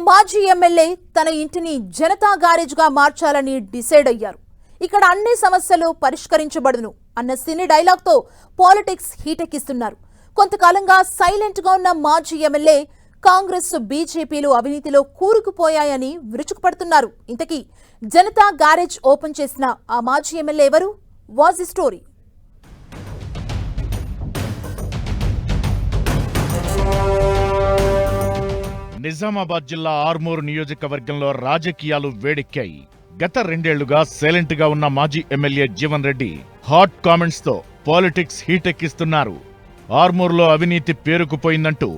మాజీ ఎమ్మెల్యే తన ఇంటిని జనతా గ్యారేజ్ గా మార్చాలని డిసైడ్ అయ్యారు. ఇక్కడ అన్ని సమస్యలు పరిష్కరించబడును అన్న సినీ డైలాగ్ తో పాలిటిక్స్ హీటెక్కిస్తున్నారు. కొంతకాలంగా సైలెంట్ గా ఉన్న మాజీ ఎమ్మెల్యే కాంగ్రెస్ బీజేపీలు అవినీతిలో కూరుకుపోయాయని విరుచుకుపడుతున్నారు. ఇంతకీ జనతా గ్యారేజ్ ఓపెన్ చేసిన ఆ మాజీ ఎమ్మెల్యే ఎవరు? Was the story. నిజామాబాద్ జిల్లా ఆర్మూరు నియోజకవర్గంలో రాజకీయాలు వేడెక్కాయి. గత 2 ఏళ్లుగా సైలెంట్ గా ఉన్న మాజీ MLA Jeevan Reddy hot comments తో పాలిటిక్స్ హీటెక్కిస్తున్నారు. ఆర్మూరులో అవినీతి పేరుకుపోయిందంటూ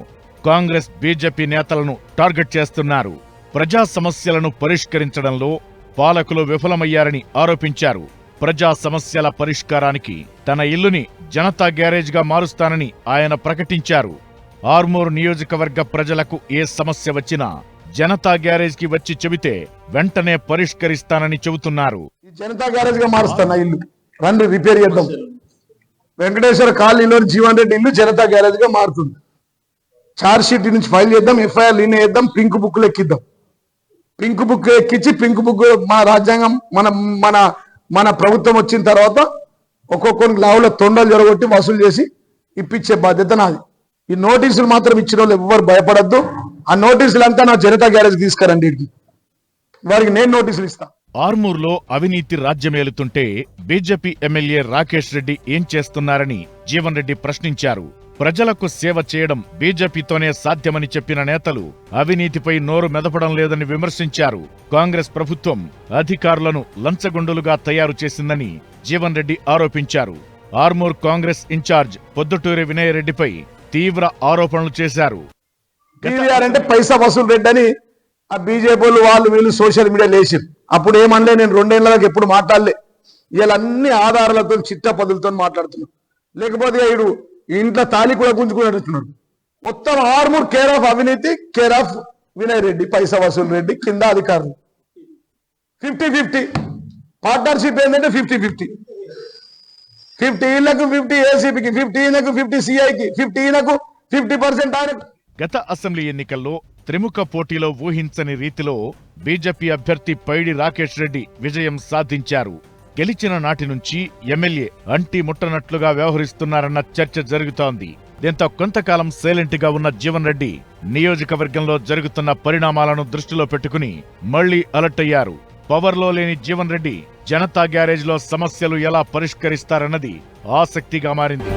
కాంగ్రెస్ బీజేపీ నేతలను టార్గెట్ చేస్తున్నారు. ప్రజా సమస్యలను పరిష్కరించడంలో పాలకులు విఫలమయ్యారని ఆరోపించారు. ప్రజా సమస్యల పరిష్కారానికి తన ఇల్లుని జనతా గ్యారేజ్ గా మారుస్తానని ఆయన ప్రకటించారు. ఆర్మూరు నియోజకవర్గ ప్రజలకు ఏ సమస్య వచ్చినా జనతా గ్యారేజ్ కి వచ్చి చెబితే వెంటనే పరిష్కరిస్తానని చెబుతున్నారు. జనతా గ్యారేజ్ గా మారుస్తాను ఇల్లు, రండి రిపేర్ చేద్దాం. వెంకటేశ్వర కాలనీలో జీవన్ రెడ్డి ఇల్లు జనతా గ్యారేజ్ గా మారుతుంది. చార్జ్ షీట్ నుంచి ఫైల్ చేద్దాం, ఎఫ్ఐఆర్ లీన్ చేద్దాం, పింక్ బుక్ ఎక్కిద్దాం. పింక్ బుక్ ఎక్కించి పింక్ బుక్ మన రాజ్యాంగం మన మన మన ప్రభుత్వం వచ్చిన తర్వాత ఒక్కొక్కరికి లావుల తొండలు జరగొట్టి వసూలు చేసి ఇప్పించే బాధ్యత నాది. ఈ నోటీసులు మాత్రం ఇచ్చిన వాళ్ళు ఎవ్వరు భయపడద్దు. ఆ నోటీసులు అంతా నా జనతా గ్యారేజ్ తీసుకురండి, వారికి నేను నోటీసులు ఇస్తా. ఆర్మూర్లో అవినీతి రాజ్యమేలుతుంటే బీజేపీ ఎమ్మెల్యే రాకేష్ రెడ్డి ఏం చేస్తున్నారని జీవన్ రెడ్డి ప్రశ్నించారు. ప్రజలకు సేవ చేయడం బీజేపీతోనే సాధ్యమని చెప్పిన నేతలు అవినీతిపై నోరు మెదపడం లేదని విమర్శించారు. కాంగ్రెస్ ప్రభుత్వం అధికారులను లంచగొండులుగా తయారు చేసిందని జీవన్ రెడ్డి ఆరోపించారు. ఆర్మూర్ కాంగ్రెస్ ఇన్ఛార్జ్ పొద్దుటూరి వినయ్ రెడ్డిపై తీవ్ర ఆరోపణలు చేశారు. అంటే పైసా వసూలు రెడ్డి అని ఆ బీజేపీ వాళ్ళు వీళ్ళు సోషల్ మీడియా లేచారు. అప్పుడు ఏమనలే, నేను 2 ఏళ్ళకి ఎప్పుడు మాట్లాడలే. వీళ్ళ అన్ని ఆధారాలతో చిట్ట పదులతో మాట్లాడుతున్నాడు. లేకపోతే వీడు ఇంట్లో తాళి కూడా గుంజుకున్నట్టున్నాడు. మొత్తం ఆర్మూర్ కేర్ ఆఫ్ అవినీతి, కేర్ ఆఫ్ వినయ్ రెడ్డి, పైసా వసూలు రెడ్డి, కింద అధికారులు 50-50 పార్ట్నర్షిప్. ఏంటంటే 50-50, 50 ఇళ్లకు 50 ఏసీపీకి, 50 ఈయనకు, 50 సిఐకి, 50 ఈయనకు, 50% ఆయనకు. గత అసెంబ్లీ ఎన్నికల్లో త్రిముఖ పోటీలో ఊహించని రీతిలో బీజేపీ అభ్యర్థి పైడి రాకేష్ రెడ్డి విజయం సాధించారు. గెలిచిన నాటి నుంచి ఎమ్మెల్యే అంటి ముట్టనట్లుగా వ్యవహరిస్తున్నారన్న చర్చ జరుగుతోంది. దీంతో కొంతకాలం సైలెంట్ గా ఉన్న జీవన్ రెడ్డి నియోజకవర్గంలో జరుగుతున్న పరిణామాలను దృష్టిలో పెట్టుకుని మళ్లీ అలర్ట్ అయ్యారు. పవర్లో లేని జీవన్ రెడ్డి జనతా గ్యారేజ్ లో సమస్యలు ఎలా పరిష్కరిస్తారన్నది ఆసక్తిగా మారింది.